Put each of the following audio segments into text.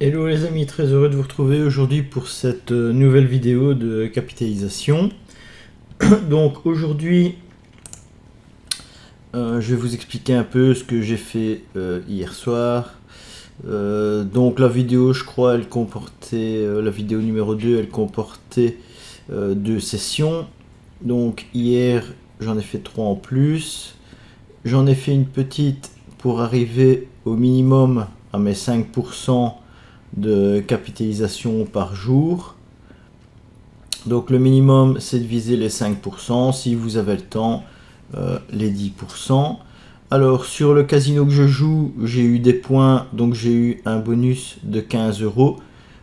Hello les amis, très heureux de vous retrouver aujourd'hui pour cette nouvelle vidéo de capitalisation. Donc aujourd'hui, je vais vous expliquer un peu ce que j'ai fait hier soir. Donc la vidéo, je crois, elle comportait, la vidéo numéro 2, elle comportait 2 sessions. Donc hier, j'en ai fait 3 en plus. J'en ai fait une petite pour arriver au minimum à mes 5% de capitalisation par jour. Donc le minimum c'est de viser les 5%, si vous avez le temps les 10%. Alors sur le casino que je joue, j'ai eu des points, donc j'ai eu un bonus de 15 euros.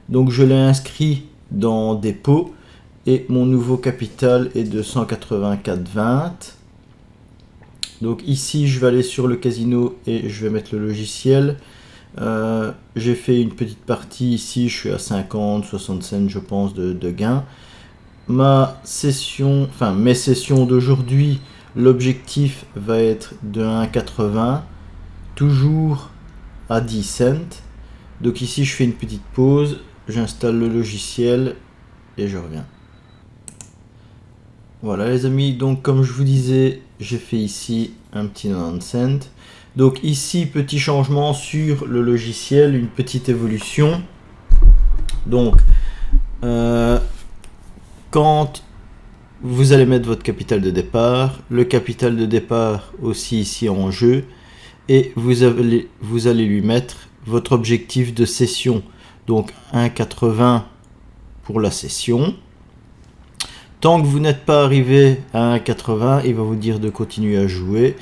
Donc je l'ai inscrit dans dépôt et mon nouveau capital est de 184,20. Donc ici je vais aller sur le casino et je vais mettre le logiciel. J'ai fait une petite partie ici, je suis à 50-60 cents je pense de gain. Mes sessions d'aujourd'hui, l'objectif va être de 1,80, toujours à 10 cents. Donc ici je fais une petite pause, j'installe le logiciel et je reviens. Voilà les amis, donc comme je vous disais, j'ai fait ici un petit 90 cents. Donc ici, petit changement sur le logiciel, une petite évolution. Donc, quand vous allez mettre votre capital de départ, le capital de départ aussi ici en jeu, et vous allez lui mettre votre objectif de session. Donc 1,80 pour la session. Tant que vous n'êtes pas arrivé à 1,80, il va vous dire de continuer à jouer.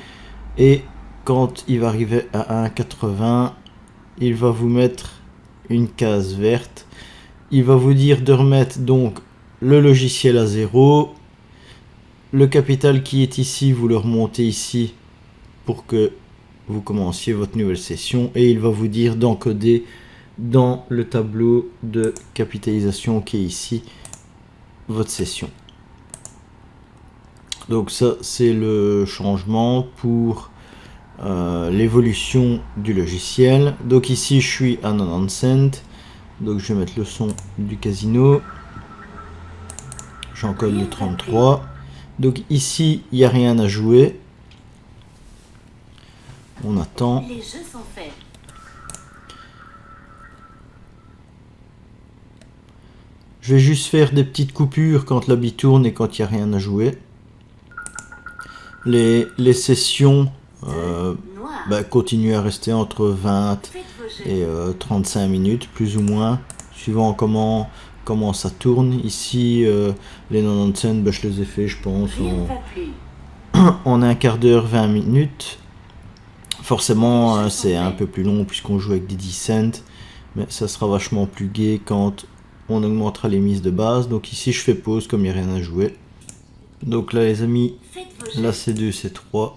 Et quand il va arriver à 1,80, il va vous mettre une case verte. Il va vous dire de remettre donc le logiciel à 0. Le capital qui est ici, vous le remontez ici pour que vous commenciez votre nouvelle session. Et il va vous dire d'encoder dans le tableau de capitalisation qui est ici votre session. Donc ça, c'est le changement pour l'évolution du logiciel. Donc ici, je suis à 90 cents. Donc je vais mettre le son du casino. J'encode le 33. Donc ici, il n'y a rien à jouer. On attend. Les jeux sont faits. Je vais juste faire des petites coupures quand la bille tourne et quand il n'y a rien à jouer. Les sessions continuent à rester entre 20 et 35 minutes, plus ou moins, suivant comment ça tourne. Ici, les 90 cents, je les ai fait, je pense, en un quart d'heure, 20 minutes. Forcément, c'est un peu plus long puisqu'on joue avec des 10 cents, mais ça sera vachement plus gai quand on augmentera les mises de base. Donc ici, je fais pause comme il n'y a rien à jouer. Donc là, les amis, là c'est 2, c'est 3.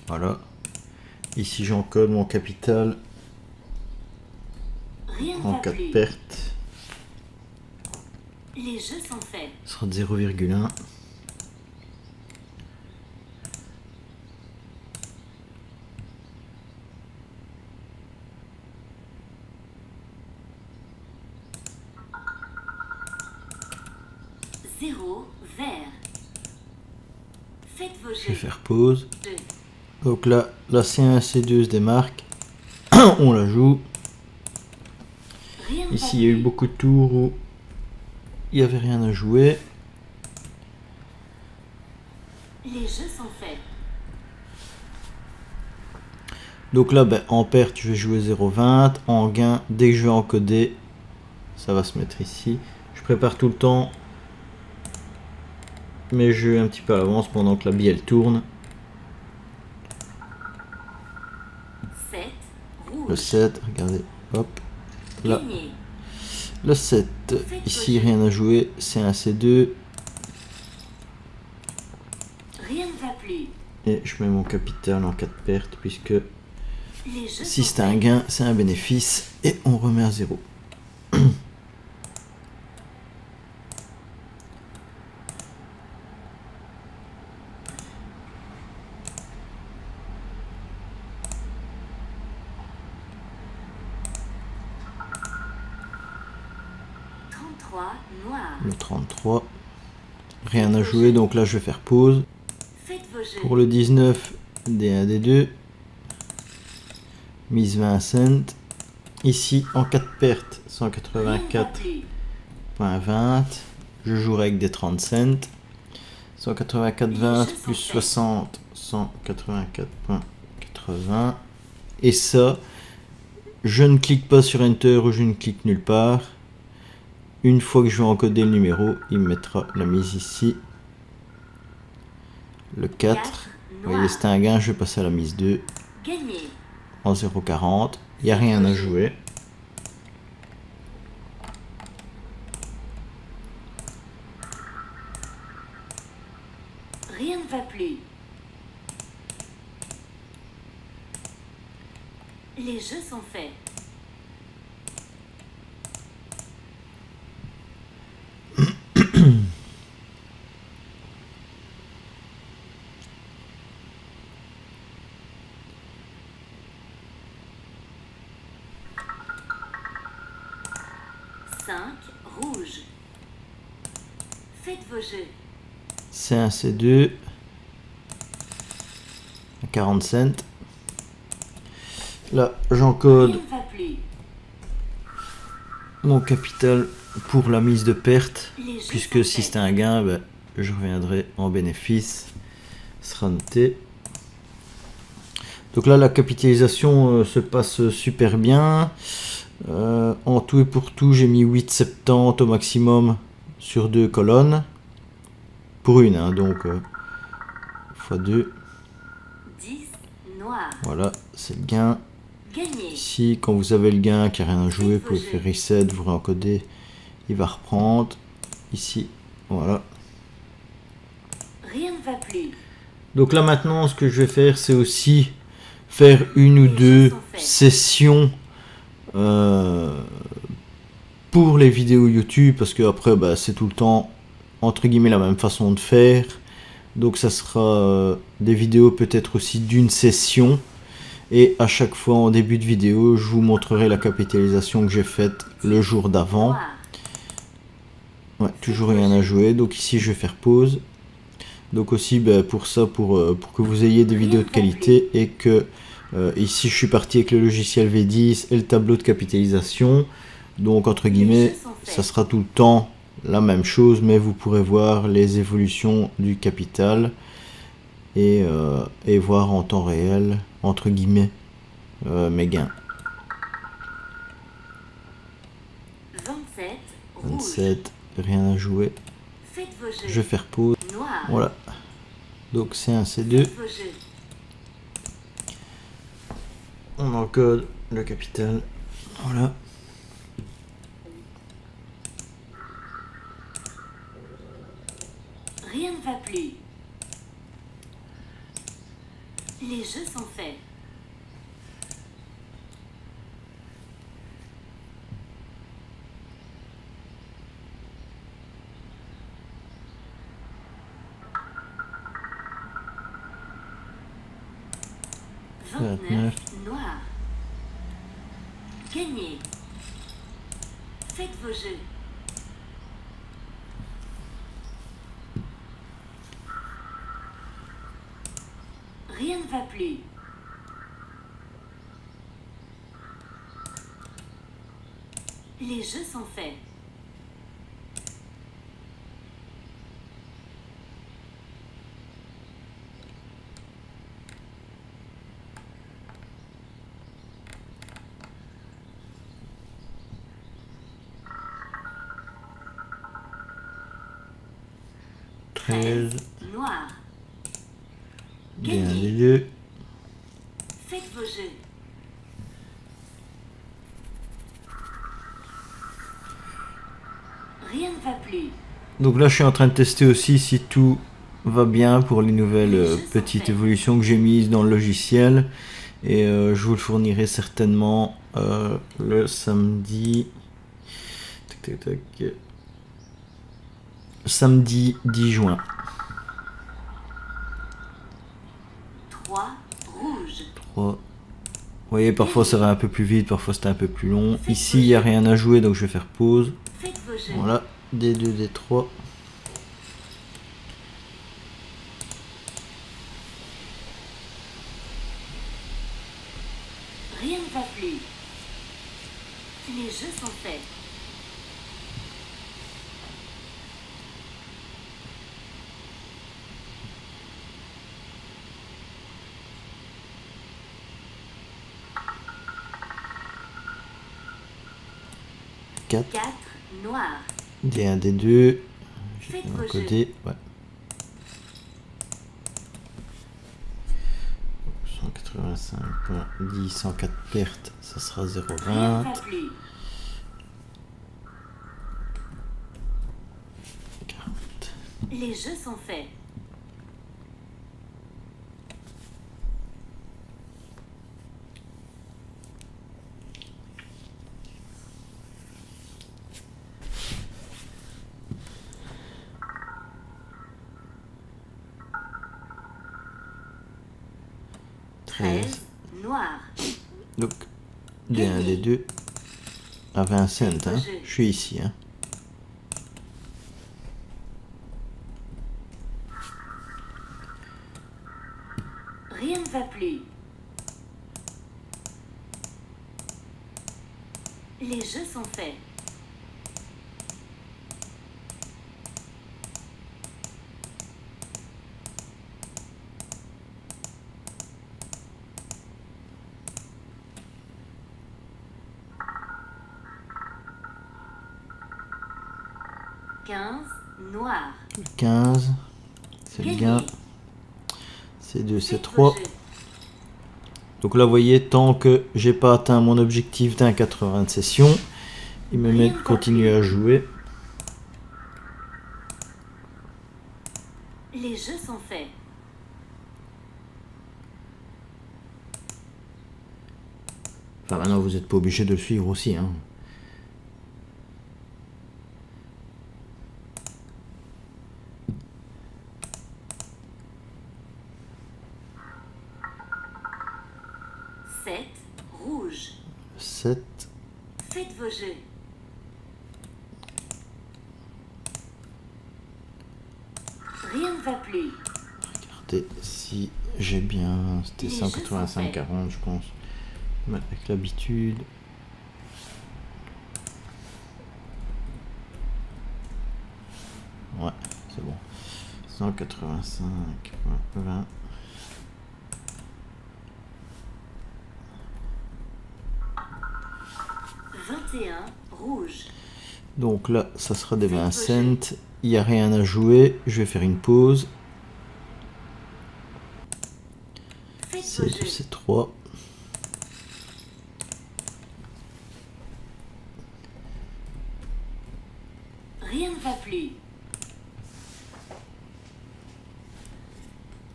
Voilà. Ici, j'encode mon capital en cas de perte. Les jeux sont faits. Ce sera de 0,1. Vert. Faites vos jeux. Je vais faire pause. Donc là, la C1, C2 se démarque. On la joue. Ici, il y a eu beaucoup de tours où il n'y avait rien à jouer. Les jeux sont faits. Donc là, en perte, je vais jouer 0,20. En gain, dès que je vais encoder, ça va se mettre ici. Je prépare tout le temps mes jeux un petit peu à l'avance pendant que la bille elle tourne. 7, rouge. Le 7, regardez, hop, là. Gagné. Le 7, ici rien à jouer, c'est un C2. Rien ne va plus. Et je mets mon capital en cas de perte, puisque Les jeux si sont c'est un faits. gain, c'est un bénéfice. Et on remet à 0. 33 noir. Le 33. Rien à jouer, donc là je vais faire pause. Faites vos jeux. Pour le 19, D1, D2. Mise 20 cents. Ici, en 4 pertes, Rien ne va 184.20. plus. Je jouerai avec des 30 cents. 184,20 plus 60, 184,80. Et ça, je ne clique pas sur Enter ou je ne clique nulle part. Une fois que je vais encoder le numéro, il me mettra la mise ici. Le 4. 4 Vous voyez, noir. c'est un gain, je vais passer à la mise 2 Gagné. en 0,40. Il n'y a rien à jouer. Rien ne va plus. Les jeux sont faits. Cinq rouge. Faites vos jeux. C1, C2. À 40 cents. Là, j'encode Rien ne va plus. mon capital pour la mise de perte. Les jeux Puisque sont si faits. c'était un gain, ben, je reviendrai en bénéfice. Ce sera noté. Donc là, la capitalisation se passe super bien. En tout et pour tout, j'ai mis 8,70 au maximum sur 2 colonnes. Pour une, hein, donc x2. 10 noir. Voilà, c'est le gain. Gagné. Ici, quand vous avez le gain qui a rien à jouer, vous pouvez faire reset, vous réencoder, il va reprendre. Ici, voilà. Rien ne va plus. Donc là maintenant, ce que je vais faire, c'est aussi faire une ou deux sessions pour les vidéos YouTube, parce que après, bah, c'est tout le temps entre guillemets la même façon de faire. Donc ça sera des vidéos peut-être aussi d'une session. Et à chaque fois en début de vidéo, je vous montrerai la capitalisation que j'ai faite le jour d'avant. Noir. Ouais, toujours rien à jouer. Donc ici, je vais faire pause. Donc aussi, ben, pour ça, pour que vous ayez des vidéos de qualité et que ici, je suis parti avec le logiciel V10 et le tableau de capitalisation. Donc entre guillemets, ça sera tout le temps la même chose, mais vous pourrez voir les évolutions du capital et voir en temps réel, entre guillemets, mes gains. 27 rouge. 27, rien à jouer. Faites vos jeux. Je vais faire pause. Noir. Voilà. Donc c'est un C2. Faites vos jeux. On encode le capital. Voilà. Rien ne va plus. Les jeux sont faits. Vingt-neuf. Noir. Gagné. Faites vos jeux. Rien ne va plus. Les jeux sont faits. Treize. Noir. Bien des deux. Faites vos jeux. Rien ne va plus. Donc là, je suis en train de tester aussi si tout va bien pour les nouvelles petites évolutions que j'ai mises dans le logiciel. Et je vous le fournirai certainement le samedi. Tac, tac, tac. Samedi 10 juin. 3 rouge. 3. Vous voyez, parfois ça va un peu plus vite, parfois c'était un peu plus long. Ici, il n'y a rien à jouer, donc je vais faire pause. Faites vos vos jeux. Voilà, D2, D3. Rien ne va plus. Les jeux sont faits. Quatre. 4 noirs. D1, D2. Faites J'ai vos jeux. encodé. Ouais. 185.10, 104 pertes, ça sera Rien ne 0,20. va plus. 40. Les jeux sont faits. Treize. 13 noirs. Donc, D1, D2 à 20 cents. Hein. jeu. Je suis ici. Hein. Rien ne va plus. Les jeux sont faits. Quinze noirs. 15, c'est le Gagné. gain. C2, Faites vos C3. jeux. Donc là, vous voyez, tant que j'ai pas atteint mon objectif d'un 80 de session, il me met de continuer à jouer. Les jeux sont faits. Enfin, maintenant, vous n'êtes pas obligé de le suivre aussi. Hein. Sept rouges. 7, Faites vos jeux. Rien ne va plus. regardez si j'ai bien. C'était Les jeux sont 185,40, je pense. Mais avec l'habitude. Ouais, c'est bon. 185,20. 21 rouges. Donc là, ça sera des 20 Faites vos jeux. cents. Il n'y a rien à jouer. Je vais faire une pause. Faites C'est vos 2, jeux. c'est 3. Rien ne va plus.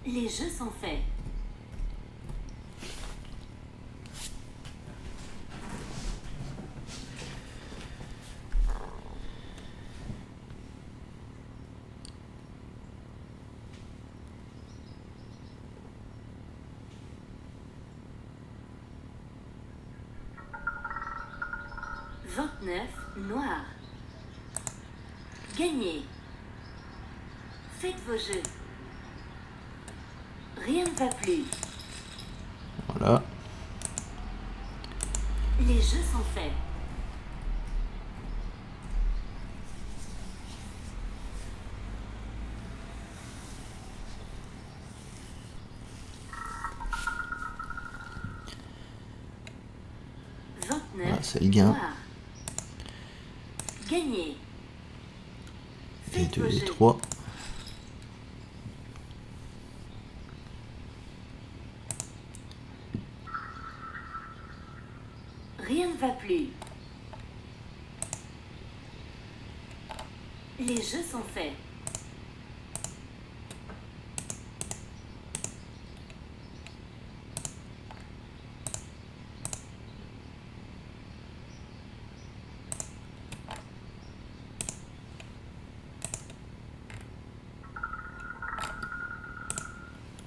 Les jeux sont faits. Vingt-neuf noirs. Gagné. Faites vos jeux. Rien ne va plus. Voilà. Les jeux sont faits. Voilà, c'est le gain. Noirs. Gagné. Et Faites 2, vos et jeux. 3. Rien ne va plus. Les jeux sont faits.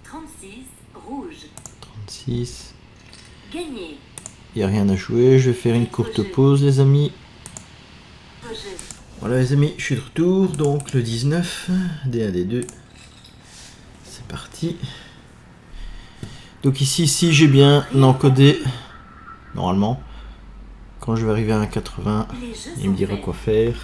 Trente-six rouges. 36. Gagné. Il n'y a rien à jouer. Je vais faire une courte pause, les amis. Vos jeux. Voilà les amis, je suis de retour, donc le 19, D1, D2, c'est parti. Donc ici, si j'ai bien encodé, normalement, quand je vais arriver à un 80, il me dira quoi faire.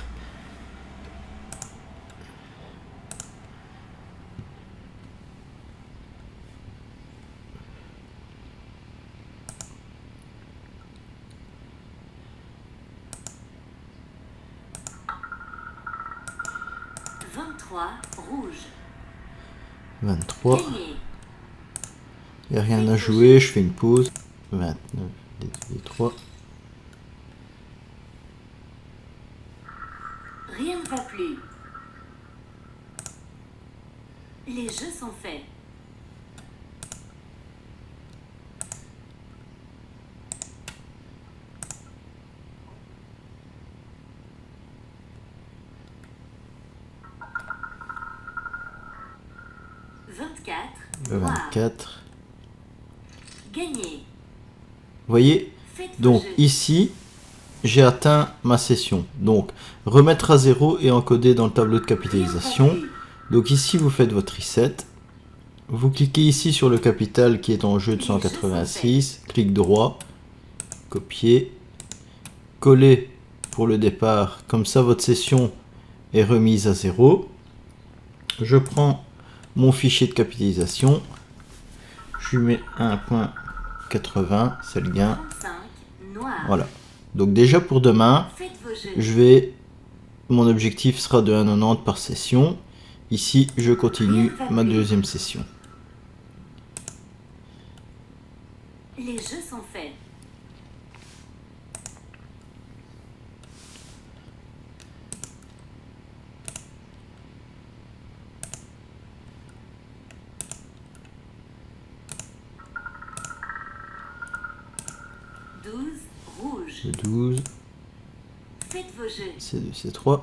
Rouge. 23. Il n'y a rien à jouer, je fais une pause. 29, D3. Rien ne va plus. Les jeux sont faits. Le 24. Gagné. Vous voyez, donc ici, j'ai atteint ma session. Donc, remettre à 0 et encoder dans le tableau de capitalisation. Donc ici, vous faites votre reset. Vous cliquez ici sur le capital qui est en jeu de 186. Clic droit, copier, coller pour le départ. Comme ça, votre session est remise à 0. Je prends mon fichier de capitalisation. Je lui mets 1.80, c'est le gain. Voilà. Donc déjà pour demain, mon objectif sera de 1,90 par session. Ici, je continue ma deuxième session. Les jeux sont faits. Rouge. Le 12. Faites vos jeux. C2, C3.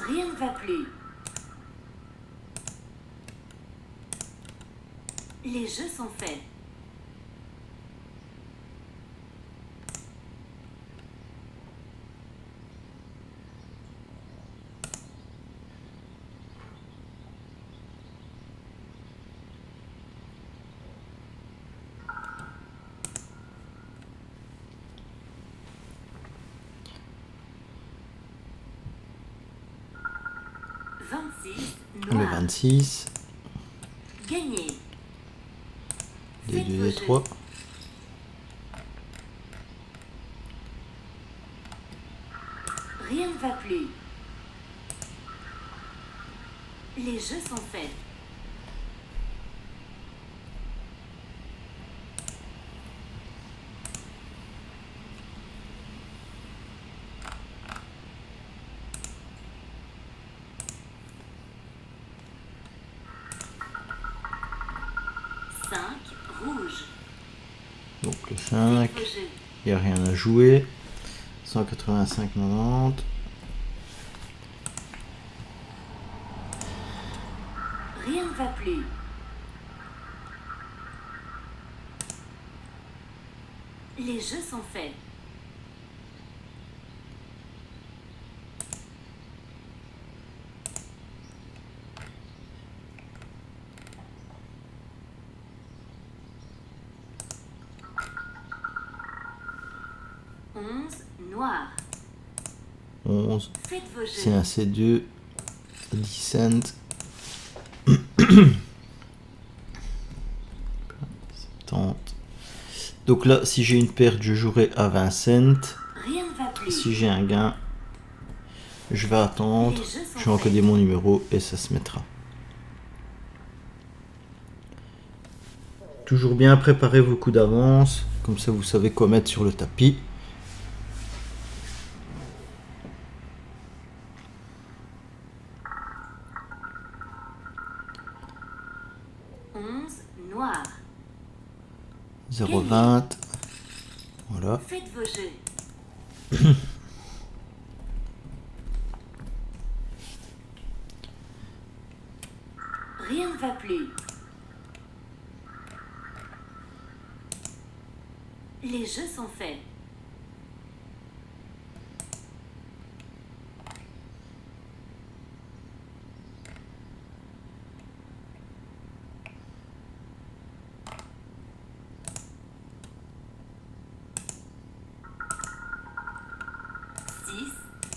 Rien ne va plus. Les jeux sont faits. Le 26. Gagné. D2, D3. Rien ne va plus. Les jeux sont faits. Rouge. Donc le 5, il n'y a rien à jouer. 185,90. Rien ne va plus. Les jeux sont faits. Noir. 11. Faites vos jeux. C'est un C2. 10 cents. 70. Donc là, si j'ai une perte, je jouerai à 20 cents. Rien ne va plus. Si j'ai un gain, je vais attendre. Je vais encoder mon numéro et ça se mettra. Toujours bien préparer vos coups d'avance. Comme ça, vous savez quoi mettre sur le tapis. Noir. 0,20. Voilà. Faites vos jeux. Rien ne va plus. Les jeux sont faits.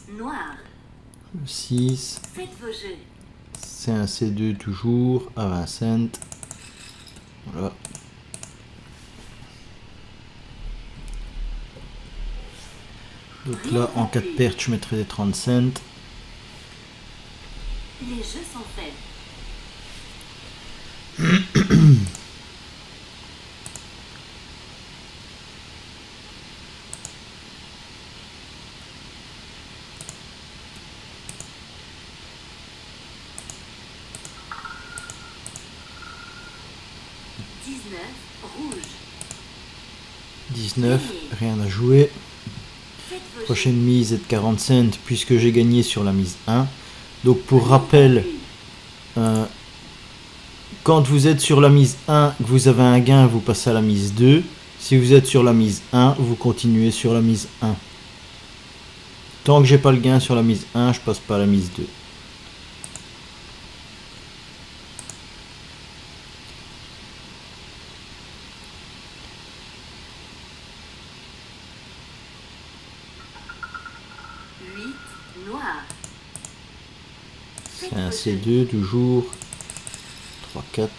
Noir. Le 6. Faites vos jeux. C'est un C2 toujours à 20 cents. Voilà. Donc là, en cas de perte, je mettrai des 30 cents. Les jeux sont faits. Rouge. 19, rien à jouer. Prochaine mise est de 40 cents puisque j'ai gagné sur la mise 1. Donc pour rappel, quand vous êtes sur la mise 1, que vous avez un gain, vous passez à la mise 2. Si vous êtes sur la mise 1, vous continuez sur la mise 1. Tant que j'ai pas le gain sur la mise 1, je passe pas à la mise 2. C'est un C2 toujours. 3, 4.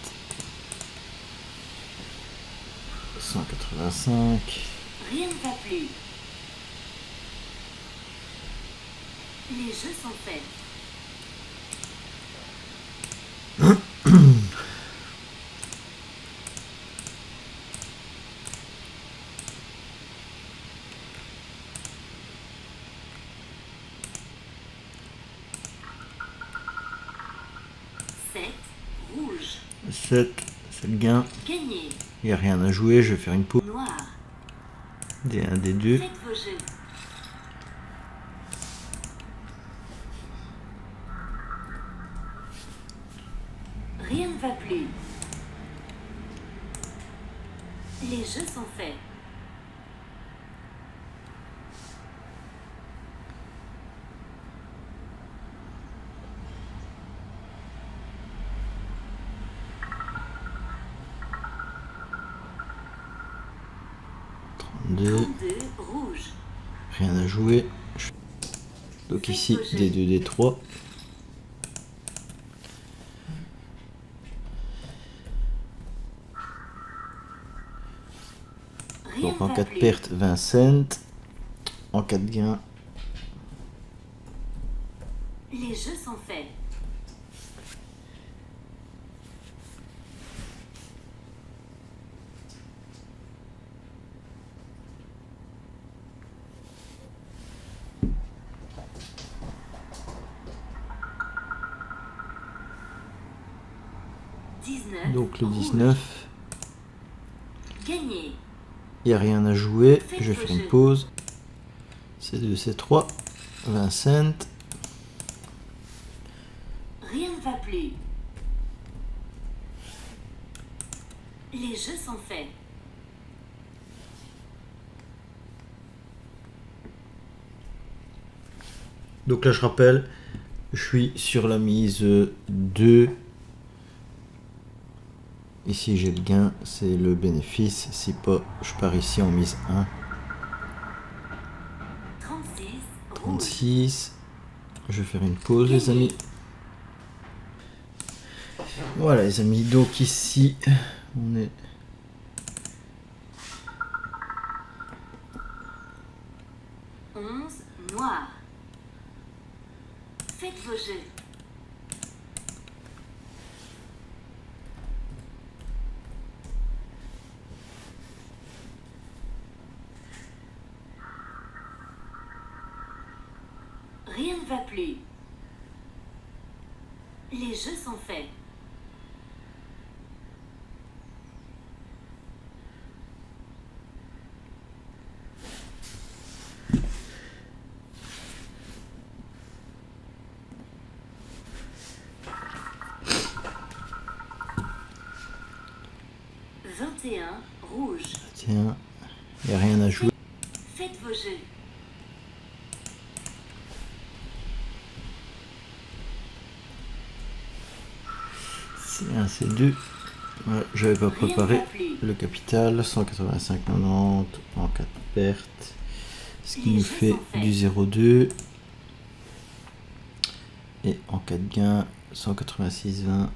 185. Rien ne va plus. Les jeux sont faits. Rouge. 7, c'est le gain. Gagné. Il n'y a rien à jouer, je vais faire une pause. Noir. D1, D2. Faites vos jeux. Rien ne va plus. Les jeux sont faits. Rouge. Rien à jouer. Donc ici D2, D3. Donc en cas de perte 20 cents. En cas de gain. Les jeux sont faits. Donc le 19. Gagné. Il n'y a rien à jouer. Je vais faire une pause. C2, C3. 20 cents. Rien ne va plus. Les jeux sont faits. Donc là je rappelle, je suis sur la mise 2. Ici j'ai le gain, c'est le bénéfice. Si pas, je pars ici en mise 1. 36. Je vais faire une pause les amis. Voilà les amis, donc ici on est... Noir. Faites vos jeux. Rien ne va plus. Les jeux sont faits. Rouge. Tiens, Il n'y a rien à jouer. Faites vos jeux. C1, C2. Ouais, j'avais pas préparé le capital. 185,90 en 4 pertes. Ce qui nous fait du 0,2. Et en 4 gains, 186,20.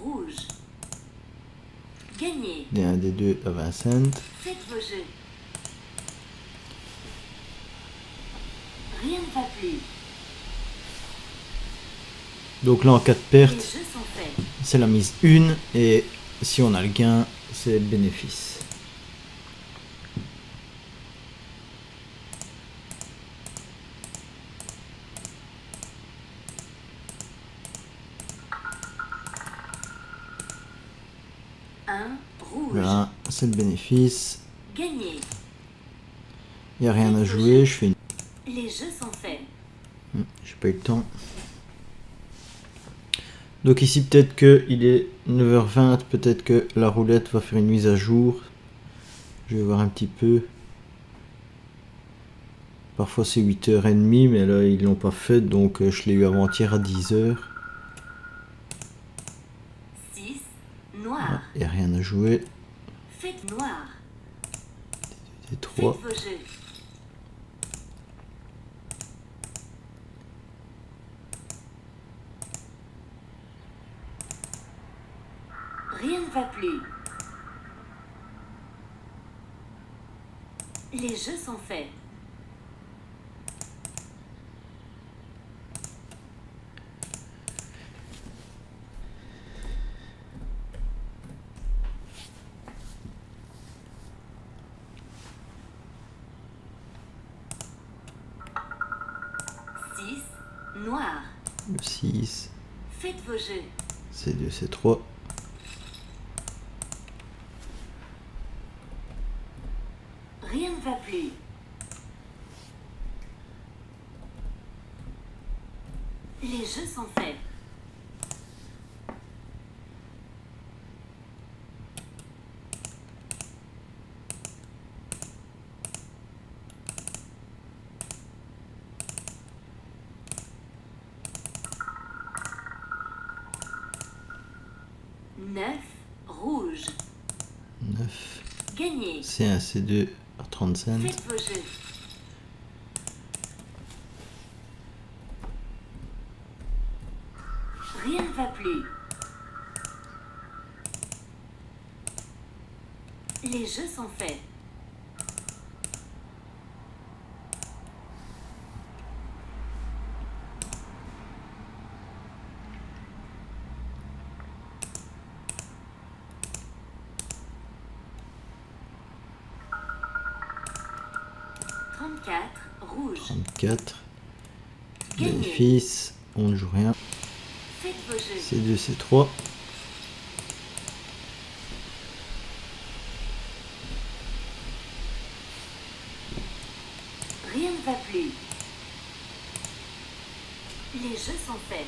Rouge. Gagné. Des 1 des 2 à 20 cents. Faites vos jeux. Rien ne va plus. Donc là en 4 Les pertes, jeux sont faits. c'est la mise 1 et si on a le gain, c'est le bénéfice. Un rouge. Là, c'est le bénéfice. Gagné. Il n'y a rien à jouer, je fais une... Les jeux sont faits. J'ai pas eu le temps. Donc ici peut-être que il est 9h20, peut-être que la roulette va faire une mise à jour. Je vais voir un petit peu. Parfois c'est 8h30, mais là ils l'ont pas fait, donc je l'ai eu avant-hier à 10h. 6 noir. Il n'y a rien à jouer. Faites noir. C'est Faites 3. vos jeux. Rien ne va plus. Les jeux sont faits. Noir. Le 6. Faites vos jeux. C2, C3. Rien ne va plus. Les jeux sont faits. Neuf rouge. 9. Gagné. C1, C2 à 30 cents. Faites vos jeux. Rien ne va plus. Les jeux sont faits. Rouge. 34. Gagné. Bénéfice. On ne joue rien. Faites vos jeux. C2, C3. Rien ne va plus. Les jeux sont faits.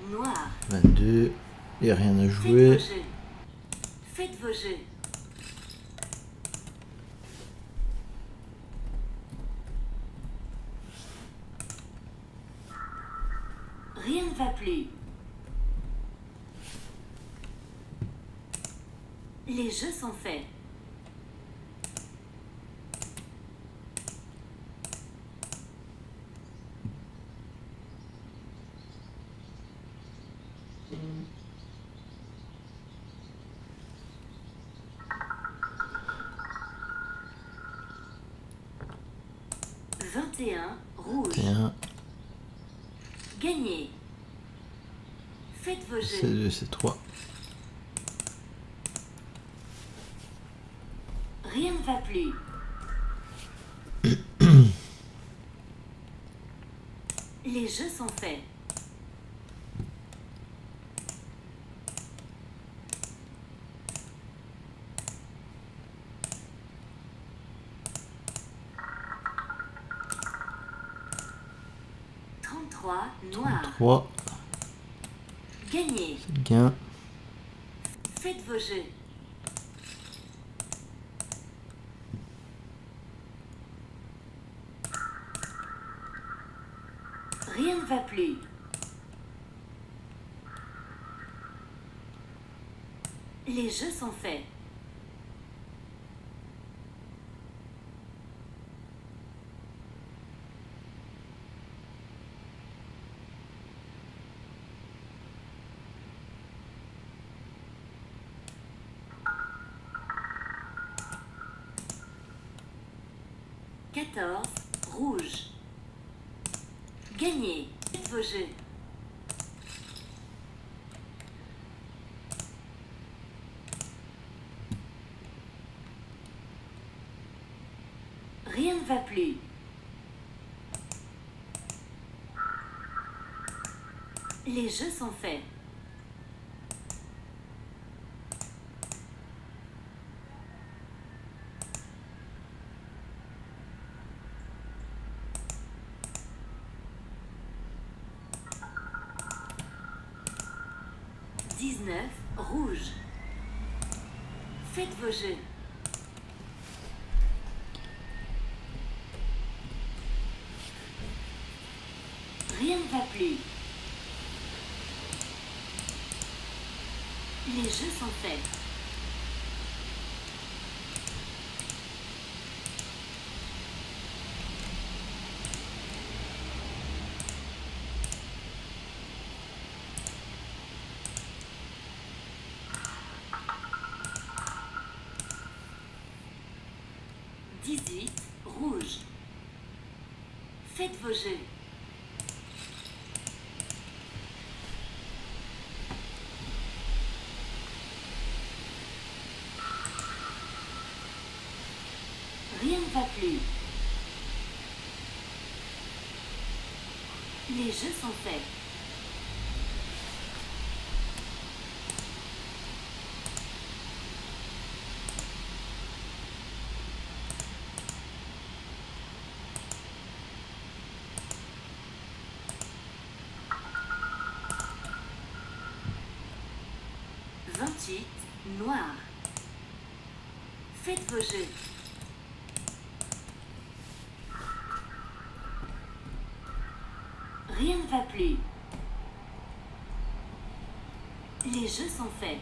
Noir. 22. Il n'y a rien à Faites jouer. vos jeux. Faites vos jeux. Rien ne va plus. Les jeux sont faits. Rouge. 21. Gagné. Faites vos jeux. C2, C3. Rien ne va plus. Les jeux sont faits. Trente-trois, noir. 3, Gagné. gain. Faites vos jeux. Rien ne va plus. Les jeux sont faits. Quatorze, rouge. Gagné. Faites vos jeux. Rien ne va plus. Les jeux sont faits. Dix-neuf, rouge. Faites vos jeux. Rien ne va plus. Les jeux sont faits. Dix-huit, rouge. Faites vos jeux. Rien ne va plus. Les jeux sont faits. Vingt-huit, noir. Faites vos jeux. Rien ne va plus. Les jeux sont faits.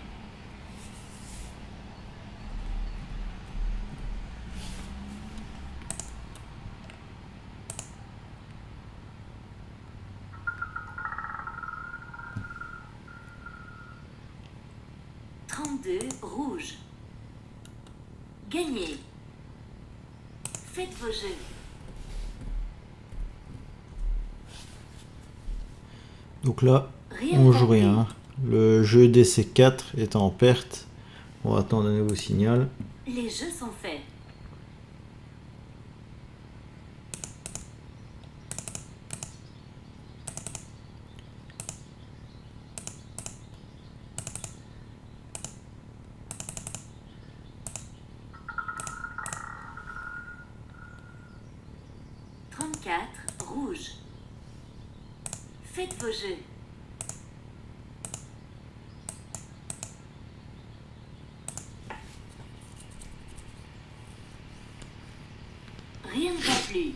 Trente-deux, rouge. Gagné. Faites vos jeux. Donc là, Rien on ne va joue plus. rien. Le jeu DC4 est en perte. On va attendre un nouveau signal. Les jeux sont faits. Trente-quatre, rouge. Faites vos jeux. Rien ne va plus.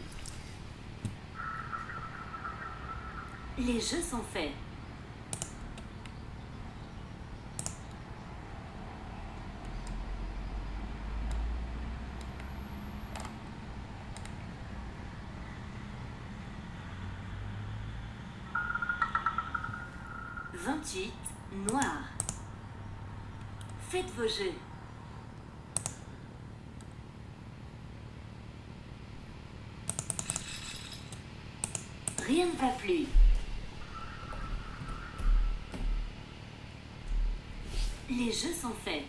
Les jeux sont faits. Vingt-huit, noir. Faites vos jeux. Rien ne va plus. Les jeux sont faits.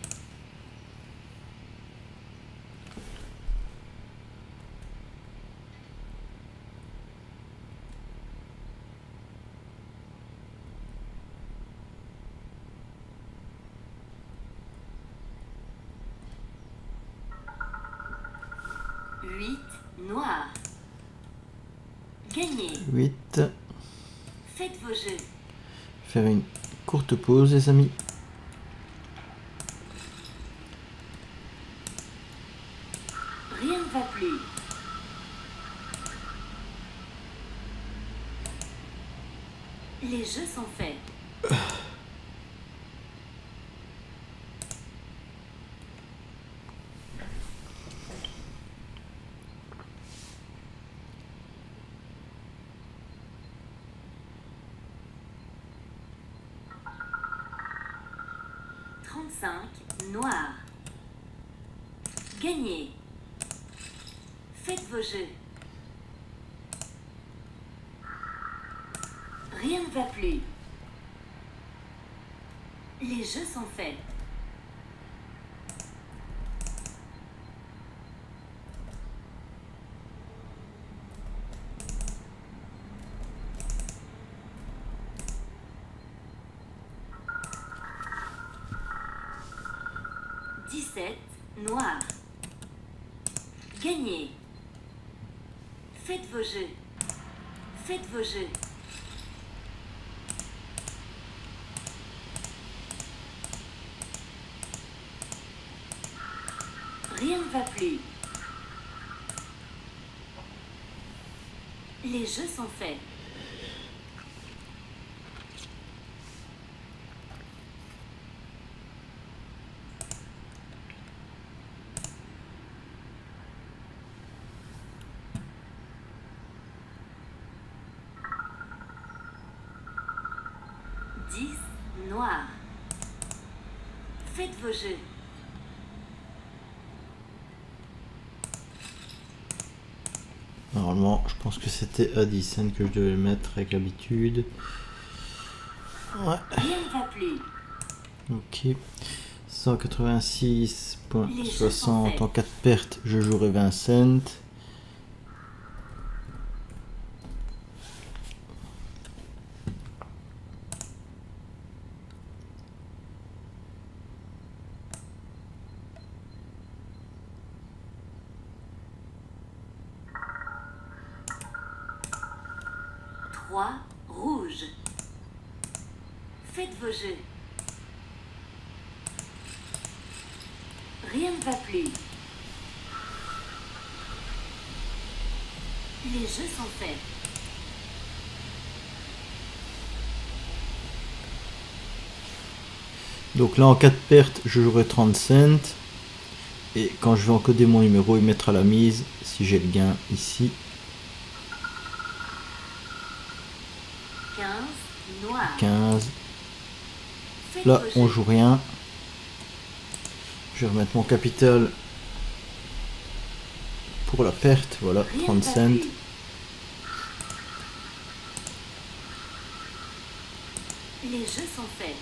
8 noir. Gagnez. 8. Faites vos jeux. Faire une courte pause, les amis. Rien ne va plus. Les jeux sont faits. Noir. Gagnez. Faites vos jeux. Rien ne va plus. Les jeux sont faits. Noir. Gagnez. Faites vos jeux. Faites vos jeux. Rien ne va plus. Les jeux sont faits. Noir. Faites vos jeux. Normalement, je pense que c'était à 10 que je devais le mettre avec l'habitude. Ouais. Rien ne va plus. Ok. 186.60 en cas de perte, je jouerai 20 cents. Rouge. Faites vos jeux. Rien ne va plus. Les jeux sont faits. Donc là, en cas de perte, je jouerai 30 cents. Et quand je vais encoder mon numéro, il mettra la mise si j'ai le gain ici. 15. Là, on joue rien. Je vais remettre mon capital pour la perte. Voilà, 30 cents. Les jeux sont faits.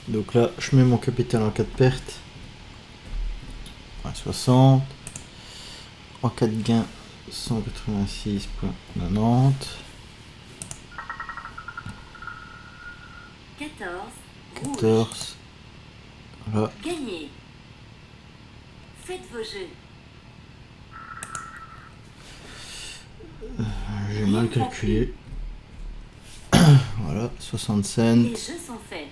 Donc là, je mets mon capital en cas de perte. 60. En cas de gain, 186.90. 14. Voilà. Gagnez. Faites vos jeux. J'ai mal calculé. Voilà, 60 cents. Les jeux sont faits.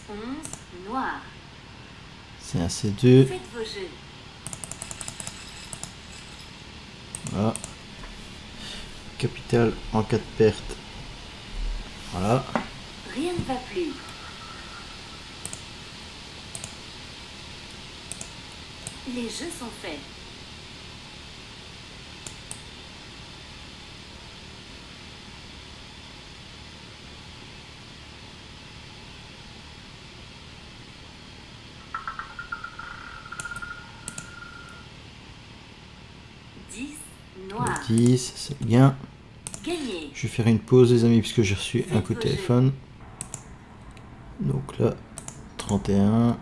11 noir. C'est un C2. Faites vos jeux. Voilà. Capital en cas de perte. Voilà. Rien ne va plus. Les jeux sont faits. Noir. 10, c'est bien. Gagné. Je vais faire une pause les amis puisque j'ai reçu un coup de téléphone. Donc là, 31.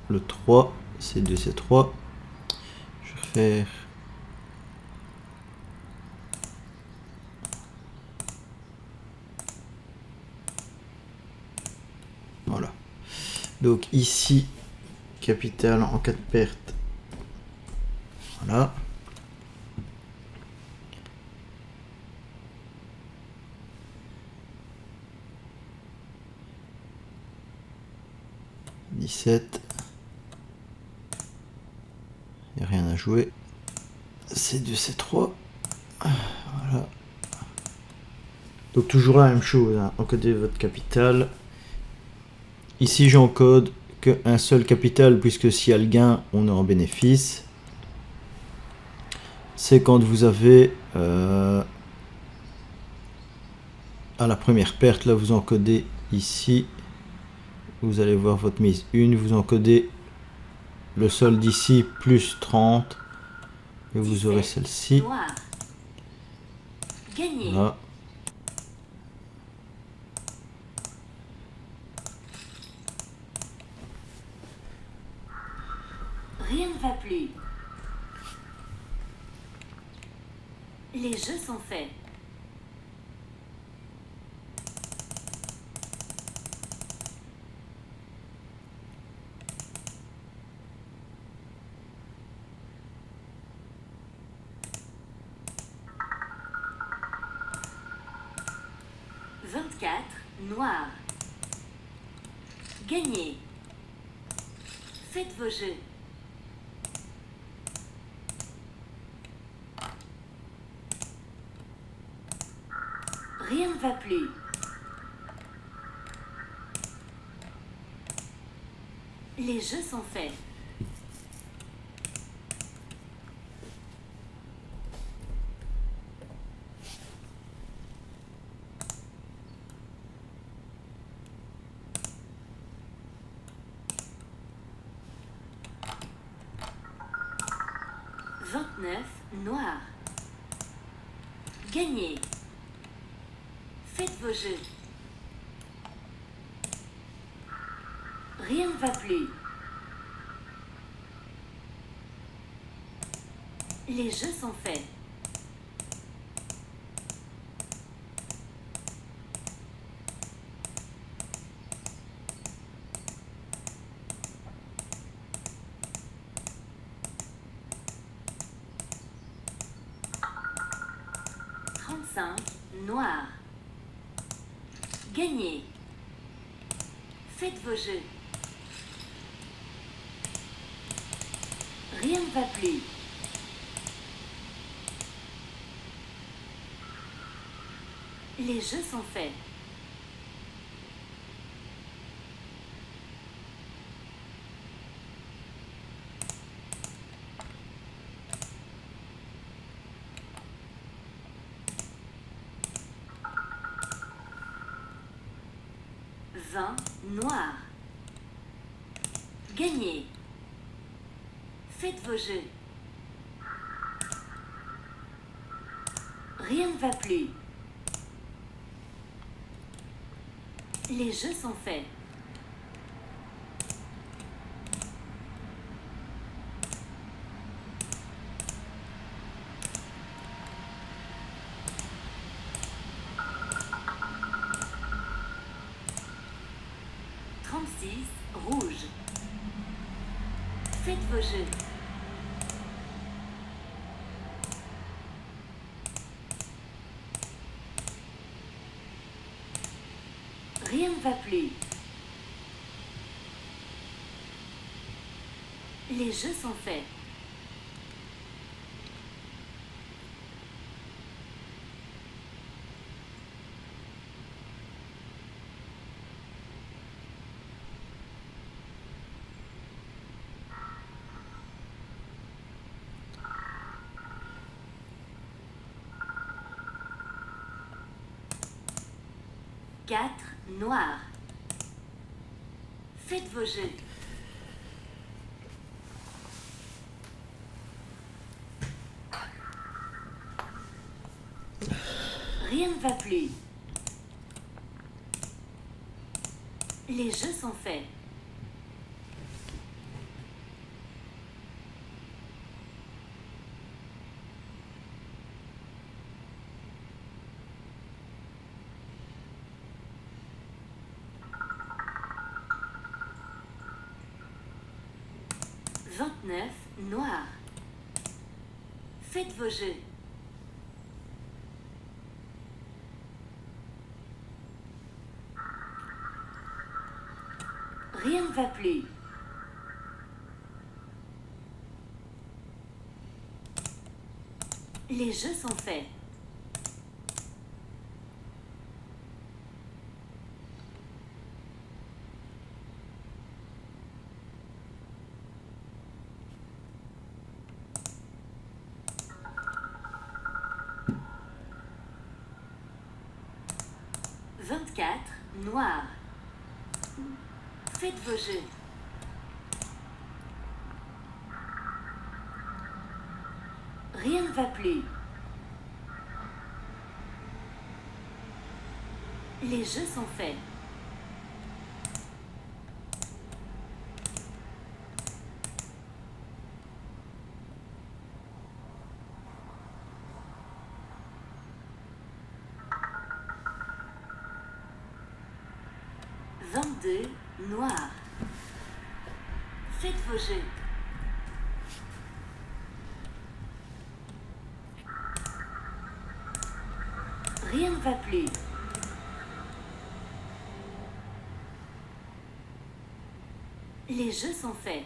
Le 3, C2, C3. Je vais refaire... Voilà. Donc ici, capital en cas de perte. Voilà. « 17. Il n'y a rien à jouer. C2, C3. Voilà. Donc toujours la même chose. Hein. Encodez votre capital. Ici, j'encode qu'un seul capital, puisque s'il y a le gain, on est en bénéfice. C'est quand vous avez à la première perte, là vous encodez ici. Vous allez voir votre mise 1, vous encodez le solde ici plus 30 et vous aurez celle-ci. Voilà. Rien ne va plus. Les jeux sont faits. Noir. Gagné. Faites vos jeux. Rien ne va plus. Les jeux sont faits. Noir. Gagné. Faites vos jeux. Rien ne va plus. Les jeux sont faits. Noir. Gagné. Faites vos jeux. Rien ne va plus. Les jeux sont faits. Noir. Gagné. Faites vos jeux. Rien ne va plus. Les jeux sont faits. Rouge. Faites vos jeux. Rien ne va plus. Les jeux sont faits. Quatre noirs. Faites vos jeux. Rien ne va plus. Les jeux sont faits. Vingt-neuf noirs. Faites vos jeux. Rien ne va plus. Les jeux sont faits. Vingt-quatre noirs. Faites vos jeux. Rien ne va plus. Les jeux sont faits. Vingt-deux noirs. Faites vos jeux. Rien ne va plus. Les jeux sont faits.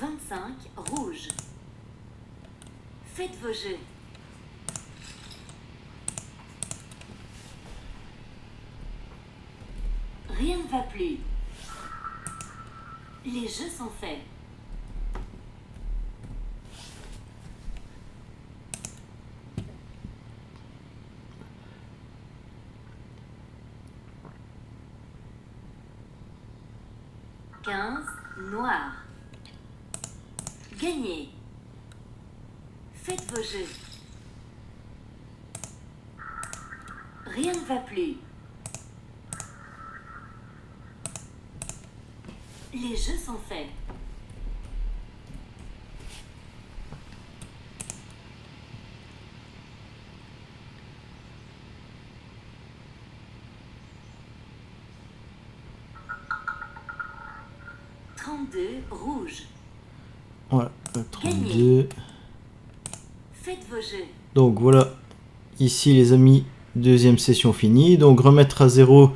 Vingt-cinq rouges. Faites vos jeux. Rien ne va plus. Les jeux sont faits. Quinze noirs. Gagnez. Faites vos jeux. Rien ne va plus. Les jeux sont faits. Trente-deux rouges. Voilà, 32. Faites vos jeux. Donc voilà, ici les amis, deuxième session finie. Donc remettre à 0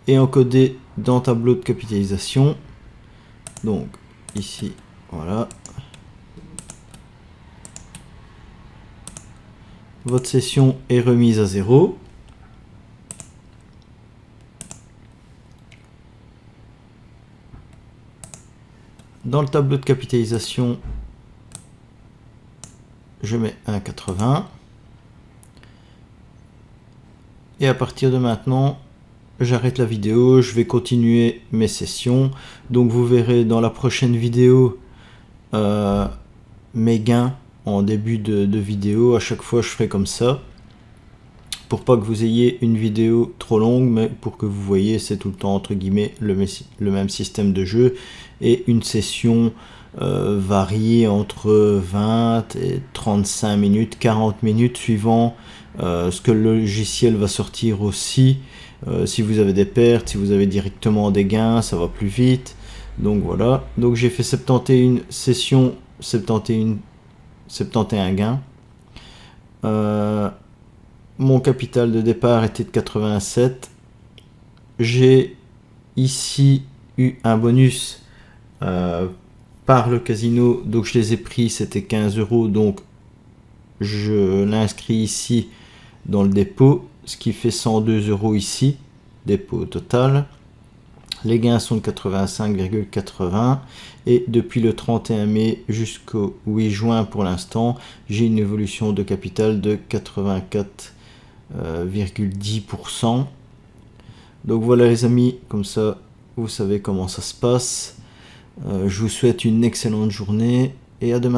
et encoder dans tableau de capitalisation. Donc ici, voilà. Votre session est remise à 0. Dans le tableau de capitalisation, je mets 1,80. Et à partir de maintenant, j'arrête la vidéo, je vais continuer mes sessions. Donc vous verrez dans la prochaine vidéo mes gains en début de vidéo. À chaque fois je ferai comme ça, pour pas que vous ayez une vidéo trop longue, mais pour que vous voyez, c'est tout le temps entre guillemets le même système de jeu, et une session variée entre 20 et 35 minutes, 40 minutes, suivant ce que le logiciel va sortir aussi. Si vous avez des pertes, si vous avez directement des gains, ça va plus vite. Donc voilà, donc j'ai fait 71 sessions, 71 gains. Mon capital de départ était de 87. J'ai ici eu un bonus par le casino, donc je les ai pris, c'était 15 €, donc je l'inscris ici dans le dépôt, ce qui fait 102 € ici, dépôt total. Les gains sont de 85,80 et depuis le 31 mai jusqu'au 8 juin pour l'instant, j'ai une évolution de capital de 84,10%. Donc voilà les amis, comme ça vous savez comment ça se passe. Je vous souhaite une excellente journée et à demain.